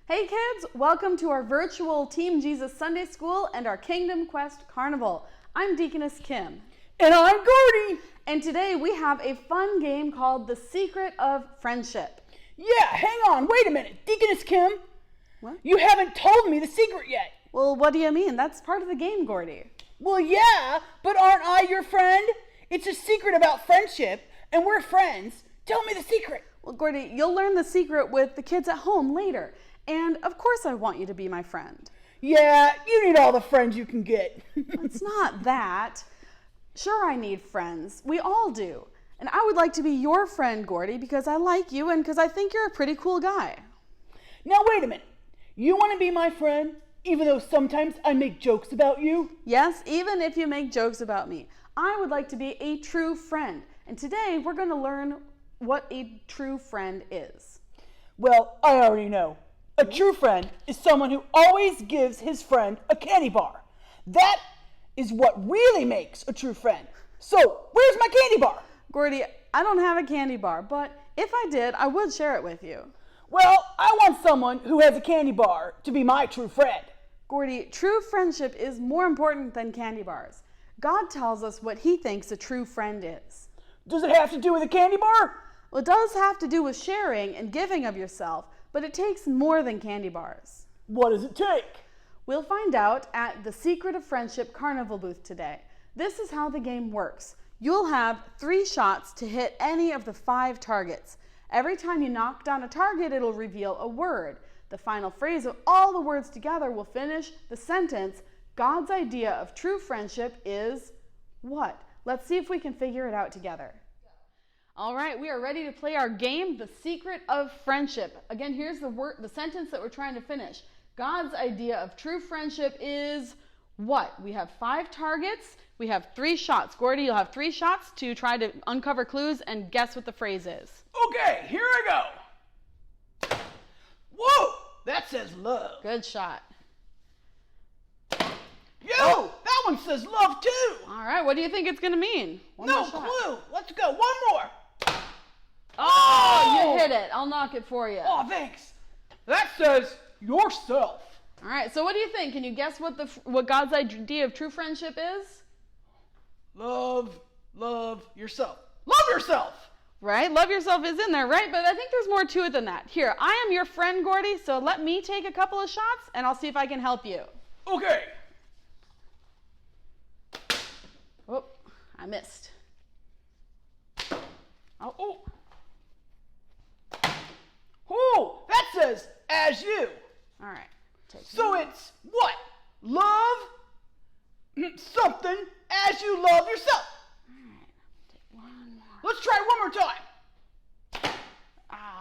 Hey kids, welcome to our virtual Team Jesus Sunday School and our Kingdom Quest Carnival. I'm Deaconess Kim. And I'm Gordy. And today we have a fun game called The Secret of Friendship. Yeah, hang on, wait a minute. Deaconess Kim, What? you haven't told me the secret yet. Well, what do you mean? That's part of the game, Gordy. Well, yeah, but aren't I your friend? It's a secret about friendship, and we're friends. Tell me the secret. Well, Gordy, you'll learn the secret with the kids at home later. And of course I want you to be my friend. Yeah, you need all the friends you can get. It's not that. Sure, I need friends. We all do. And I would like to be your friend, Gordy, because I like you and because I think you're a pretty cool guy. Now, wait a minute. You want to be my friend, even though sometimes I make jokes about you? Yes, even if you make jokes about me. I would like to be a true friend. And today we're going to learn what a true friend is. Well, I already know. A true friend is someone who always gives his friend a candy bar. That is what really makes a true friend. So, where's my candy bar? Gordy, I don't have a candy bar, but if I did, I would share it with you. Well, I want someone who has a candy bar to be my true friend. Gordy, true friendship is more important than candy bars. God tells us what he thinks a true friend is. Does it have to do with a candy bar? Well, it does have to do with sharing and giving of yourself, but it takes more than candy bars. What does it take? We'll find out at the Secret of Friendship Carnival booth today. This is how the game works. You'll have 3 shots to hit any of the 5 targets. Every time you knock down a target, it'll reveal a word. The final phrase of all the words together will finish the sentence, God's idea of true friendship is what? Let's see if we can figure it out together. All right, we are ready to play our game, The Secret of Friendship. Again, here's the sentence that we're trying to finish. God's idea of true friendship is what? We have 5 targets. We have 3 shots. Gordy, you'll have 3 shots to try to uncover clues and guess what the phrase is. Okay, here I go. Whoa, that says love. Good shot. Yo, that one says love too. All right, what do you think it's going to mean? One No more shot. clue. Let's go. One more. Oh, you hit it. I'll knock it for you. Oh, thanks. That says yourself. All right, so what do you think? Can you guess what God's idea of true friendship is? Love yourself. Love yourself. Right? Love yourself is in there, right? But I think there's more to it than that. Here, I am your friend, Gordy, so let me take a couple of shots, and I'll see if I can help you. Okay. Oh, I missed. Oh. Oh, that says as you. All right. So it's what? Love something as you love yourself. All right. Take one more. Let's try it one more time.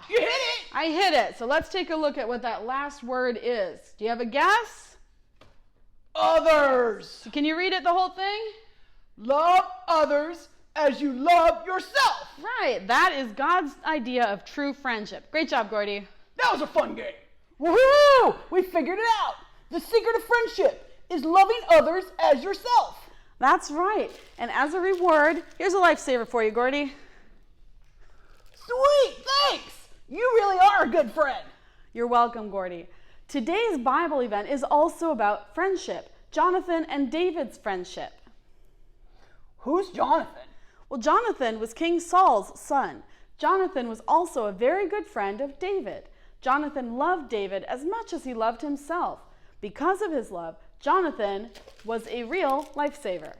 You hit it. I hit it. So let's take a look at what that last word is. Do you have a guess? Others. Can you read it, the whole thing? Love others as you love yourself. Right. That is God's idea of true friendship. Great job, Gordy. That was a fun game. Woohoo! We figured it out. The secret of friendship is loving others as yourself. That's right. And as a reward, here's a lifesaver for you, Gordy. Sweet, thanks. You really are a good friend. You're welcome, Gordy. Today's Bible event is also about friendship, Jonathan and David's friendship. Who's Jonathan? Well, Jonathan was King Saul's son. Jonathan was also a very good friend of David. Jonathan loved David as much as he loved himself. Because of his love, Jonathan was a real lifesaver.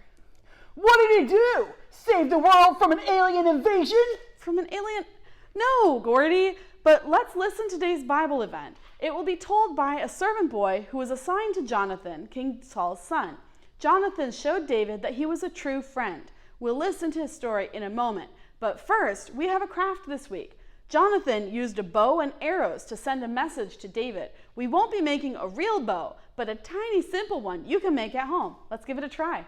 What did he do? Save the world from an alien invasion? From an alien? No, Gordy. But let's listen to today's Bible event. It will be told by a servant boy who was assigned to Jonathan, King Saul's son. Jonathan showed David that he was a true friend. We'll listen to his story in a moment. But first, we have a craft this week. Jonathan used a bow and arrows to send a message to David. We won't be making a real bow, but a tiny simple one you can make at home. Let's give it a try.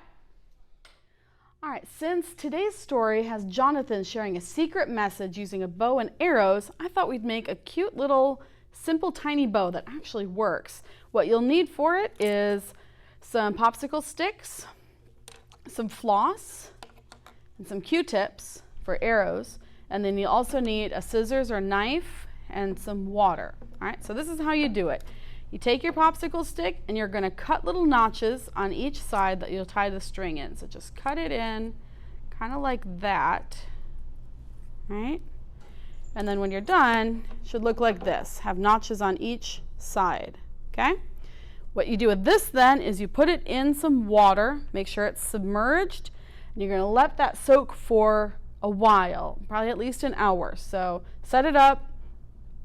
All right, since today's story has Jonathan sharing a secret message using a bow and arrows, I thought we'd make a cute little simple tiny bow that actually works. What you'll need for it is some popsicle sticks, some floss, and some Q-tips for arrows. And then you also need a scissors or knife and some water. All right, so this is how you do it. You take your popsicle stick and you're going to cut little notches on each side that you'll tie the string in. So just cut it in kind of like that, right? And then when you're done, it should look like this. Have notches on each side, okay? What you do with this then is you put it in some water, make sure it's submerged, and you're going to let that soak for a while, probably at least an hour. So set it up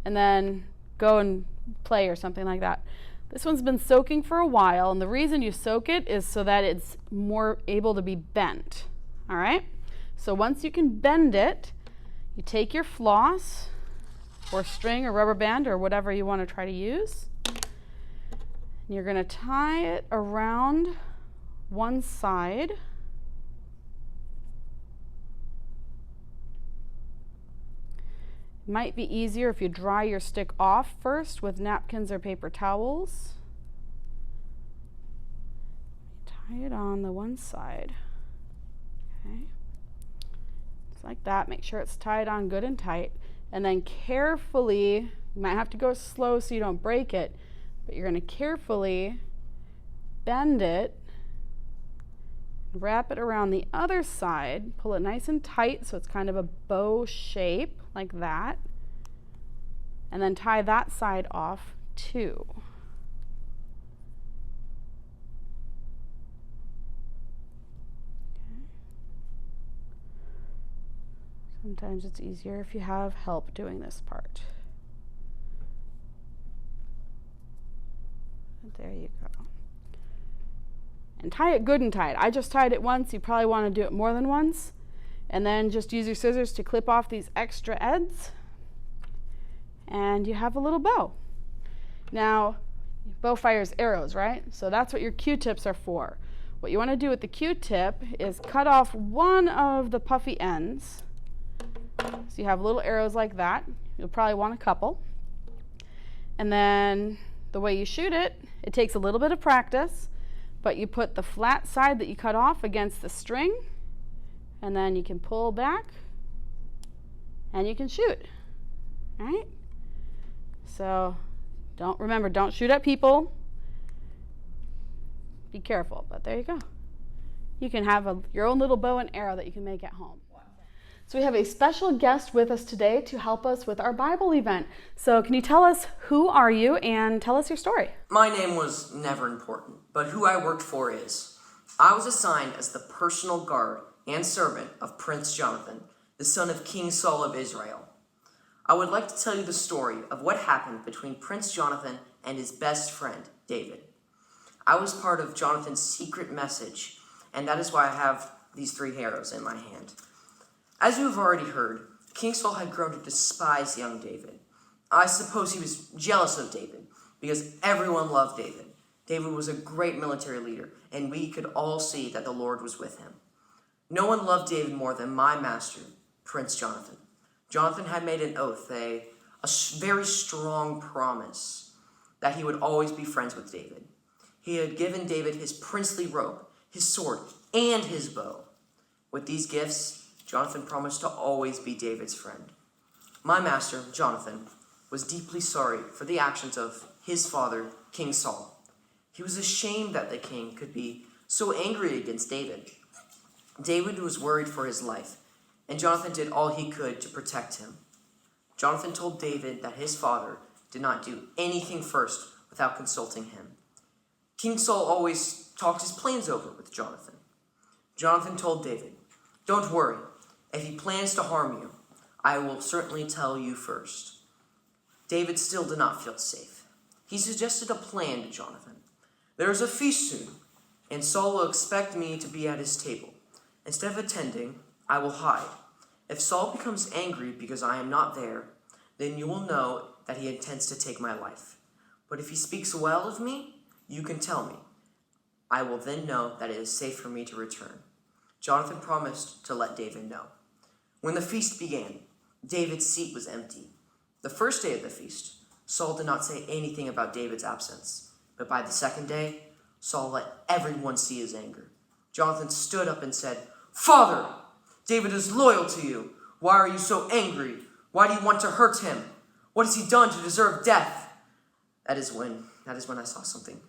and then go and play or something like that. This one's been soaking for a while, and the reason you soak it is so that it's more able to be bent. All right? So once you can bend it, you take your floss or string or rubber band or whatever you want to try to use. And you're going to tie it around one side. It might be easier if you dry your stick off first with napkins or paper towels. Tie it on the one side. Okay. Just like that. Make sure it's tied on good and tight. And then carefully, you might have to go slow so you don't break it, but you're going to carefully bend it, wrap it around the other side, pull it nice and tight so it's kind of a bow shape like that, and then tie that side off too. Sometimes it's easier if you have help doing this part. And there you go. And tie it good and tight. I just tied it once. You probably want to do it more than once. And then just use your scissors to clip off these extra ends. And you have a little bow. Now, bow fires arrows, right? So that's what your Q-tips are for. What you want to do with the Q-tip is cut off one of the puffy ends. So you have little arrows like that. You'll probably want a couple. And then the way you shoot it, it takes a little bit of practice, but you put the flat side that you cut off against the string, and then you can pull back and you can shoot. All right? So don't shoot at people. Be careful, but there you go. You can have your own little bow and arrow that you can make at home. So we have a special guest with us today to help us with our Bible event. So can you tell us who are you and tell us your story? My name was never important, but who I worked for is. I was assigned as the personal guard and servant of Prince Jonathan, the son of King Saul of Israel. I would like to tell you the story of what happened between Prince Jonathan and his best friend, David. I was part of Jonathan's secret message, and that is why I have these 3 arrows in my hand. As you have already heard, King Saul had grown to despise young David. I suppose he was jealous of David, because everyone loved David. David was a great military leader, and we could all see that the Lord was with him. No one loved David more than my master, Prince Jonathan. Jonathan had made an oath, a very strong promise, that he would always be friends with David. He had given David his princely robe, his sword, and his bow. With these gifts, Jonathan promised to always be David's friend. My master, Jonathan, was deeply sorry for the actions of his father, King Saul. He was ashamed that the king could be so angry against David. David was worried for his life, and Jonathan did all he could to protect him. Jonathan told David that his father did not do anything first without consulting him. King Saul always talked his plans over with Jonathan. Jonathan told David, "Don't worry. If he plans to harm you, I will certainly tell you first." David still did not feel safe. He suggested a plan to Jonathan. "There is a feast soon, and Saul will expect me to be at his table. Instead of attending, I will hide. If Saul becomes angry because I am not there, then you will know that he intends to take my life. But if he speaks well of me, you can tell me. I will then know that it is safe for me to return." Jonathan promised to let David know. When the feast began, David's seat was empty. The first day of the feast, Saul did not say anything about David's absence. But by the second day, Saul let everyone see his anger. Jonathan stood up and said, "Father, David is loyal to you. Why are you so angry? Why do you want to hurt him? What has he done to deserve death? That is when I saw something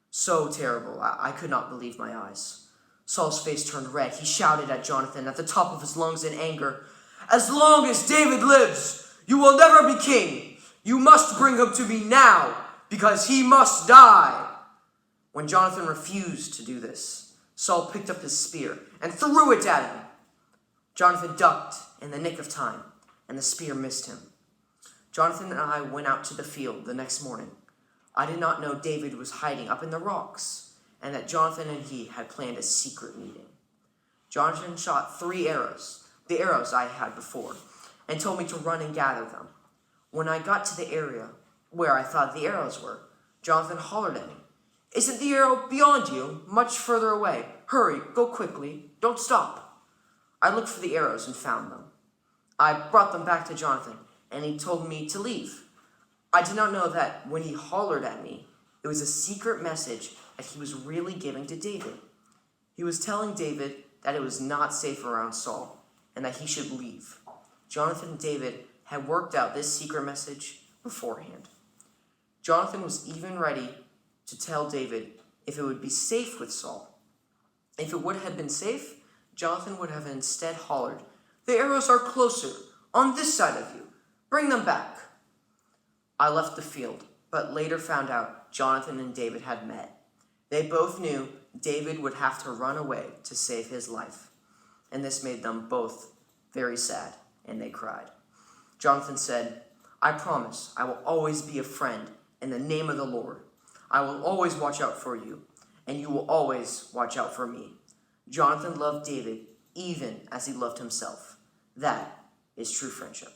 so terrible. I could not believe my eyes. Saul's face turned red. He shouted at Jonathan at the top of his lungs in anger, "As long as David lives, you will never be king. You must bring him to me now, because he must die." When Jonathan refused to do this, Saul picked up his spear and threw it at him. Jonathan ducked in the nick of time, and the spear missed him. Jonathan and I went out to the field the next morning. I did not know David was hiding up in the rocks, and that Jonathan and he had planned a secret meeting. Jonathan shot 3 arrows, the arrows I had before, and told me to run and gather them. When I got to the area where I thought the arrows were, Jonathan hollered at me, "Isn't the arrow beyond you, much further away? Hurry, go quickly, don't stop." I looked for the arrows and found them. I brought them back to Jonathan, and he told me to leave. I did not know that when he hollered at me, it was a secret message that he was really giving to David. He was telling David that it was not safe around Saul, and that he should leave. Jonathan and David had worked out this secret message beforehand. Jonathan was even ready to tell David if it would be safe with Saul. If it would have been safe, Jonathan would have instead hollered, "The arrows are closer, on this side of you. Bring them back." I left the field, but later found out Jonathan and David had met. They both knew David would have to run away to save his life, and this made them both very sad, and they cried. Jonathan said, "I promise I will always be a friend in the name of the Lord. I will always watch out for you, and you will always watch out for me." Jonathan loved David even as he loved himself. That is true friendship.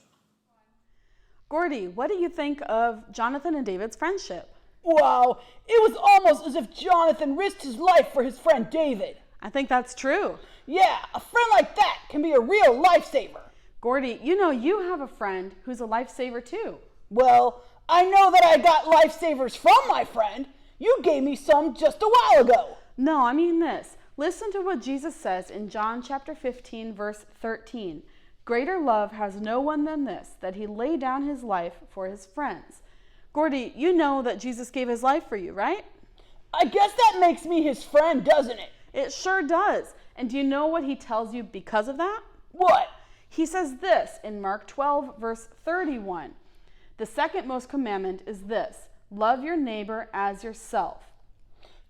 Gordy, what do you think of Jonathan and David's friendship? Wow, it was almost as if Jonathan risked his life for his friend David. I think that's true. Yeah, a friend like that can be a real lifesaver. Gordy, you know you have a friend who's a lifesaver too. Well, I know that I got lifesavers from my friend. You gave me some just a while ago. No, I mean this. Listen to what Jesus says in John chapter 15, verse 13. "Greater love has no one than this, that he lay down his life for his friends." Gordy, you know that Jesus gave his life for you, right? I guess that makes me his friend, doesn't it? It sure does. And do you know what he tells you because of that? What? He says this in Mark 12, verse 31. "The second most commandment is this, love your neighbor as yourself."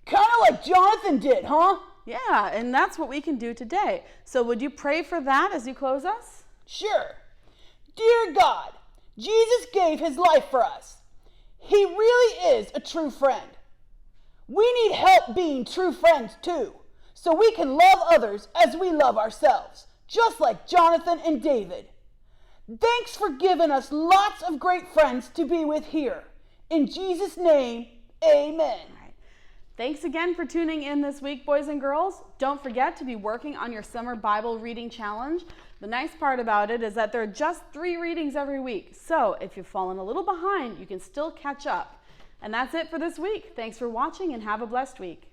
Kind of like Jonathan did, huh? Yeah, and that's what we can do today. So would you pray for that as you close us? Sure. Dear God, Jesus gave his life for us. He really is a true friend. We need help being true friends too, so we can love others as we love ourselves, just like Jonathan and David. Thanks for giving us lots of great friends to be with here. In Jesus' name, amen. Thanks again for tuning in this week, boys and girls. Don't forget to be working on your summer Bible reading challenge. The nice part about it is that there are just 3 readings every week. So if you've fallen a little behind, you can still catch up. And that's it for this week. Thanks for watching and have a blessed week.